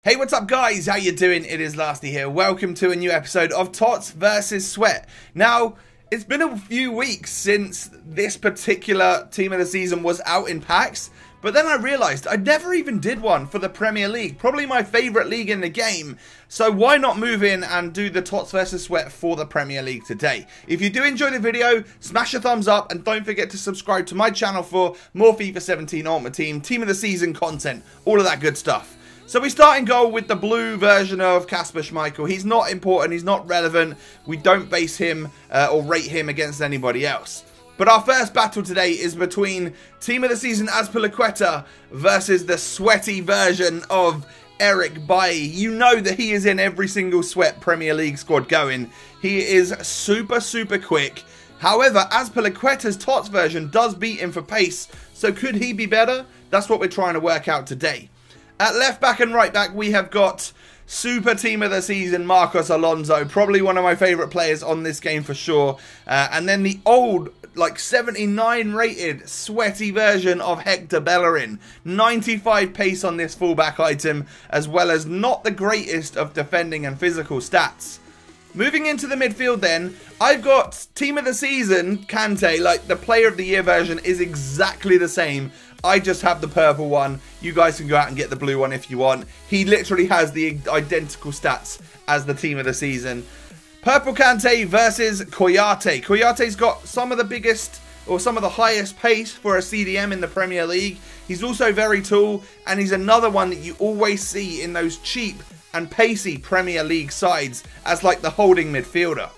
Hey, what's up guys? How you doing? It is Lasty here. Welcome to a new episode of TOTS versus Sweat. Now, it's been a few weeks since this particular team of the season was out in packs, but then I realised I never even did one for the Premier League, probably my favourite league in the game. So why not move in and do the TOTS versus Sweat for the Premier League today? If you do enjoy the video, smash a thumbs up and don't forget to subscribe to my channel for more FIFA 17 Ultimate Team of the Season content, all of that good stuff. So we start in goal with the blue version of Kasper Schmeichel. He's not important, he's not relevant. We don't base him or rate him against anybody else. But our first battle today is between Team of the Season Azpilicueta versus the sweaty version of Eric Bailly. You know that he is in every single Sweat Premier League squad going. He is super quick. However, Azpilicueta's TOTS version does beat him for pace. So could he be better? That's what we're trying to work out today. At left back and right back, we have got super team of the season Marcos Alonso, probably one of my favourite players on this game for sure. And then the old, like 79 rated, sweaty version of Hector Bellerin. 95 pace on this fullback item, as well as not the greatest of defending and physical stats. Moving into the midfield then, I've got team of the season Kante, like the player of the year version is exactly the same. I just have the purple one. You guys can go out and get the blue one if you want. He literally has the identical stats as the team of the season. Purple Kante versus Koyate. Koyate's got some of the biggest or some of the highest pace for a CDM in the Premier League. He's also very tall, and he's another one that you always see in those cheap and pacey Premier League sides as like the holding midfielder.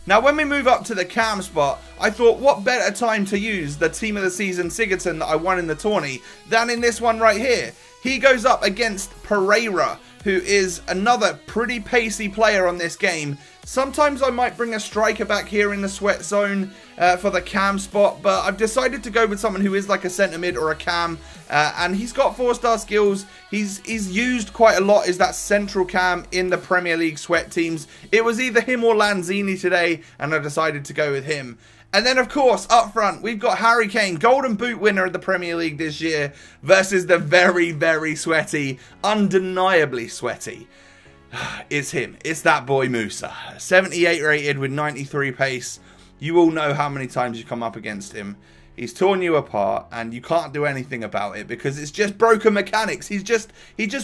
Now when we move up to the cam spot, I thought what better time to use the team of the season Sigurdsson that I won in the tourney than in this one right here. He goes up against Pereira, who is another pretty pacey player on this game. Sometimes I might bring a striker back here in the sweat zone for the cam spot, but I've decided to go with someone who is like a centre mid or a cam, and he's got 4-star skills. He's used quite a lot as that central cam in the Premier League sweat teams. It was either him or Lanzini today, and I decided to go with him. And then, of course, up front, we've got Harry Kane, Golden Boot winner of the Premier League this year, versus the very sweaty, undeniably sweaty. It's him. It's that boy Musa. 78 rated with 93 pace. You all know how many times you come up against him. He's torn you apart, and you can't do anything about it because it's just broken mechanics. He just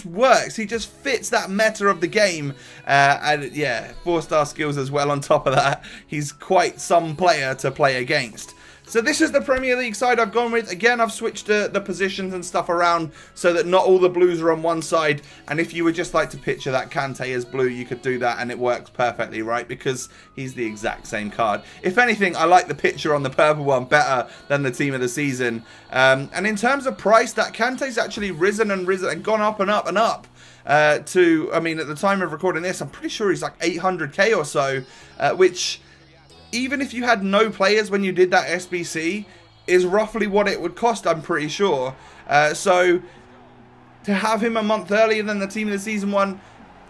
works. He just fits that meta of the game. And yeah, 4-star skills as well on top of that. He's quite some player to play against. So this is the Premier League side I've gone with. Again, I've switched the positions and stuff around so that not all the blues are on one side. And if you would just like to picture that Kante as blue, you could do that and it works perfectly, right? Because he's the exact same card. If anything, I like the picture on the purple one better than the team of the season. And in terms of price, that Kante's actually risen and gone up and up and up. To, I mean, at the time of recording this, I'm pretty sure he's like 800k or so, which, even if you had no players when you did that SBC, is roughly what it would cost, I'm pretty sure. So, to have him a month earlier than the team of the season one,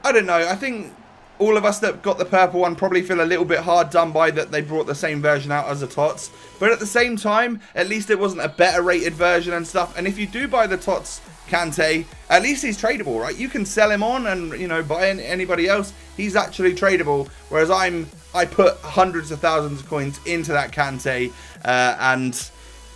I don't know. I think all of us that got the purple one probably feel a little bit hard done by that they brought the same version out as the TOTS. But at the same time, at least it wasn't a better rated version and stuff. And if you do buy the TOTS Kante, at least he's tradable, right? You can sell him on and, you know, buy anybody else. He's actually tradable, whereas I put hundreds of thousands of coins into that Kante and,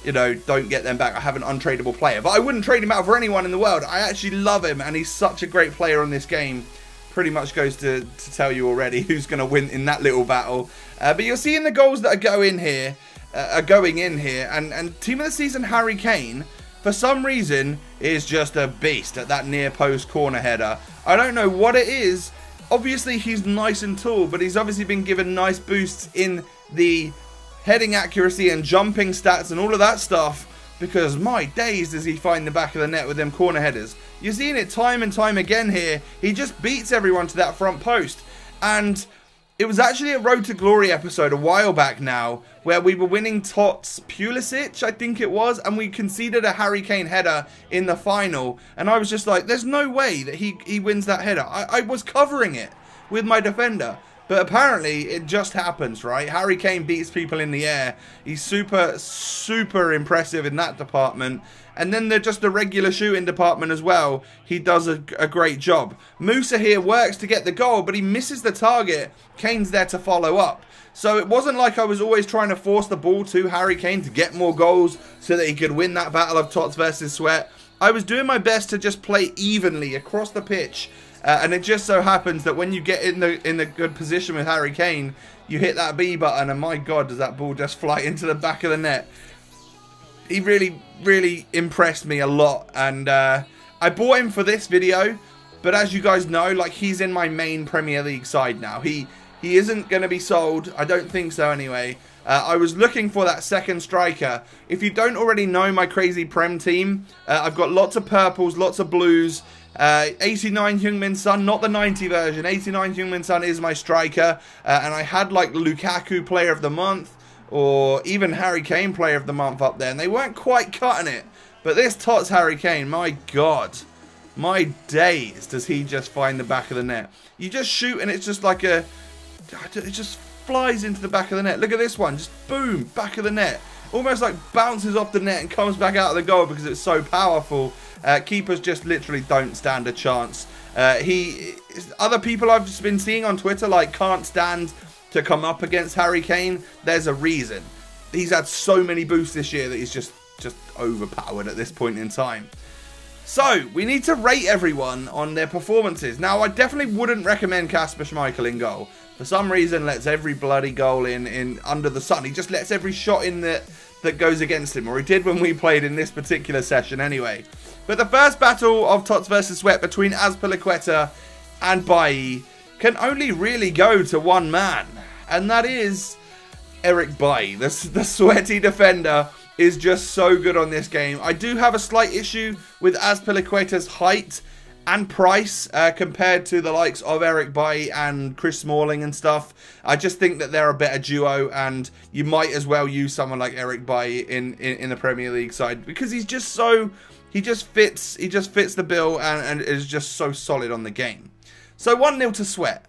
you know, don't get them back. I have an untradeable player, but I wouldn't trade him out for anyone in the world. I actually love him, and he's such a great player on this game. Pretty much goes to tell you already who's going to win in that little battle. But you're seeing the goals that are going in here, and team of the season Harry Kane, for some reason, is just a beast at that near post corner header. I don't know what it is. Obviously, he's nice and tall, but he's obviously been given nice boosts in the heading accuracy and jumping stats and all of that stuff, because my days does he find the back of the net with them corner headers. You're seeing it time and time again here. He just beats everyone to that front post. And it was actually a Road to Glory episode a while back now, where we were winning TOTS Pulisic, I think it was, and we conceded a Harry Kane header in the final. And I was just like, there's no way that he wins that header. I was covering it with my defender. But apparently, it just happens, right? Harry Kane beats people in the air. He's super impressive in that department. And then they're just the regular shooting department as well. He does a great job. Musa here works to get the goal, but he misses the target. Kane's there to follow up. So it wasn't like I was always trying to force the ball to Harry Kane to get more goals so that he could win that battle of Tots versus Sweat. I was doing my best to just play evenly across the pitch. And it just so happens that when you get in the good position with Harry Kane, you hit that B button, and my God, does that ball just fly into the back of the net. He really impressed me a lot, and I bought him for this video, but as you guys know, like, he's in my main Premier League side now. He isn't going to be sold. I don't think so anyway. I was looking for that second striker. If you don't already know my crazy Prem team, I've got lots of purples, lots of blues. 89 Heung-min Son, not the 90 version. 89 Heung-min Son is my striker, and I had like Lukaku Player of the Month, or even Harry Kane Player of the Month up there, and they weren't quite cutting it. But this Tots Harry Kane, my God, my days, does he just find the back of the net. You just shoot and it's just like it just flies into the back of the net. Look at this one, just boom, back of the net. Almost like bounces off the net and comes back out of the goal because it's so powerful. Keepers just literally don't stand a chance. Other people I've just been seeing on Twitter like can't stand to come up against Harry Kane. There's a reason. He's had so many boosts this year that he's just overpowered at this point in time. So we need to rate everyone on their performances. Now I definitely wouldn't recommend Kasper Schmeichel in goal. For some reason, lets every bloody goal in under the sun. He just lets every shot in that goes against him, or he did when we played in this particular session anyway. But the first battle of Tots versus Sweat between Azpilicueta and Bailly can only really go to one man, and that is Eric Bailly. The sweaty defender is just so good on this game. I do have a slight issue with Azpilicueta's height and price compared to the likes of Eric Bailly and Chris Smalling and stuff. I just think that they're a better duo, and you might as well use someone like Eric Bailly in the Premier League side because he's just so he just fits the bill and is just so solid on the game. So 1-0 to Sweat,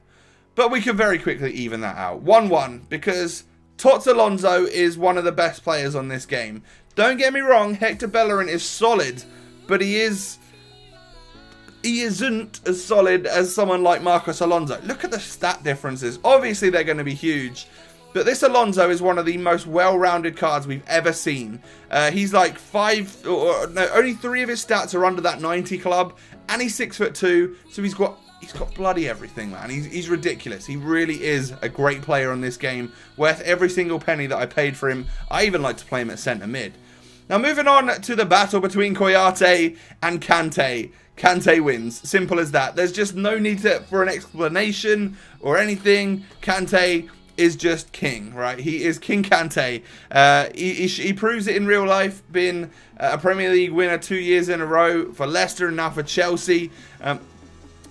but we can very quickly even that out. 1-1 because Tots Alonso is one of the best players on this game. Don't get me wrong, Hector Bellerin is solid, but he isn't as solid as someone like Marcos Alonso. Look at the stat differences. Obviously, they're going to be huge. But this Alonso is one of the most well-rounded cards we've ever seen. He's like only 3 of his stats are under that 90 club. And he's 6'2", so he's got bloody everything, man. He's ridiculous. He really is a great player on this game. Worth every single penny that I paid for him. I even like to play him at centre mid. Now, moving on to the battle between Kouyate and Kante. Kante wins. Simple as that. There's just no need for an explanation or anything. Kante is just king, right? He is King Kante. He proves it in real life, being a Premier League winner 2 years in a row for Leicester and now for Chelsea.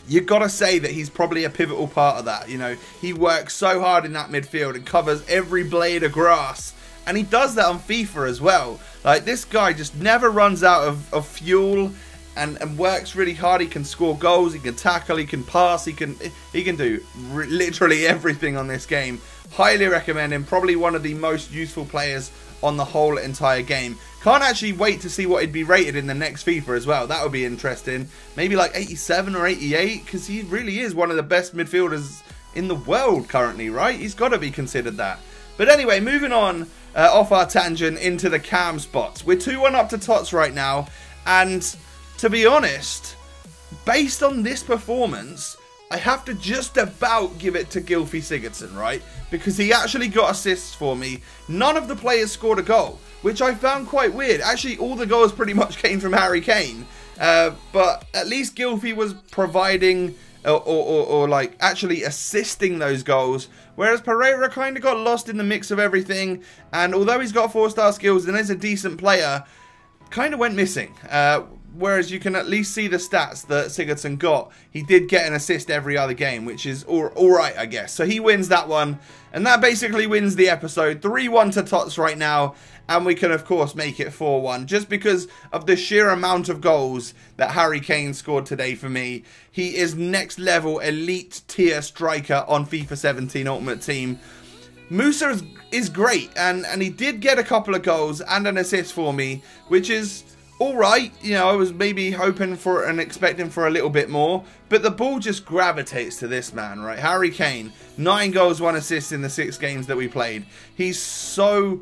You've got to say that he's probably a pivotal part of that. You know, he works so hard in that midfield and covers every blade of grass. And he does that on FIFA as well. Like, this guy just never runs out of fuel and works really hard. He can score goals, he can tackle, he can pass, he can do literally everything on this game. Highly recommend him. Probably one of the most useful players on the whole entire game. Can't actually wait to see what he'd be rated in the next FIFA as well. That would be interesting. Maybe like 87 or 88, because he really is one of the best midfielders in the world currently, right? He's got to be considered that. But anyway, moving on off our tangent into the cam spots. We're 2-1 up to Tots right now, and to be honest, based on this performance, I have to just about give it to Gylfi Sigurdsson, right? Because he actually got assists for me. None of the players scored a goal, which I found quite weird. Actually, all the goals pretty much came from Harry Kane. But at least Gylfi was providing or like actually assisting those goals. Whereas Pereira kind of got lost in the mix of everything. And although he's got 4-star skills and is a decent player, kind of went missing. whereas you can at least see the stats that Sigurdsson got. He did get an assist every other game, which is alright, I guess. So he wins that one, and that basically wins the episode. 3-1 to Tots right now, and we can, of course, make it 4-1, just because of the sheer amount of goals that Harry Kane scored today for me. He is next level elite tier striker on FIFA 17 Ultimate Team. Musa is great, and he did get a couple of goals and an assist for me, which is alright. You know, I was maybe hoping for and expecting for a little bit more, but the ball just gravitates to this man, right? Harry Kane, 9 goals, 1 assist in the 6 games that we played. He's so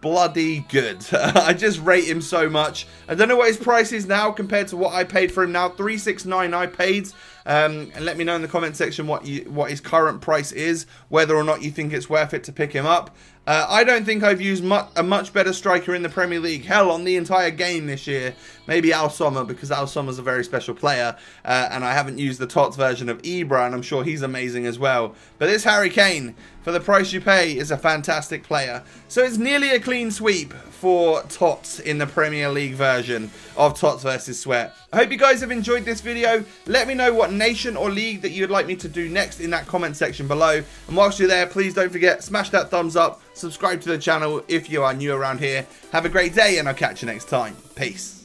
bloody good. I just rate him so much. I don't know what his price is now compared to what I paid for him now. 369 I paid. And let me know in the comment section what his current price is, whether or not you think it's worth it to pick him up. I don't think I've used a much better striker in the Premier League. Hell, on the entire game this year. Maybe Al Sommer, because Al Sommer's a very special player. And I haven't used the TOTS version of Ibra, and I'm sure he's amazing as well. But this Harry Kane, for the price you pay, is a fantastic player. So it's nearly a clean sweep for TOTS in the Premier League version of TOTS vs Sweat. I hope you guys have enjoyed this video. Let me know what nation or league that you'd like me to do next in that comment section below. And whilst you're there, please don't forget, smash that thumbs up, subscribe to the channel if you are new around here. Have a great day, and I'll catch you next time. Peace.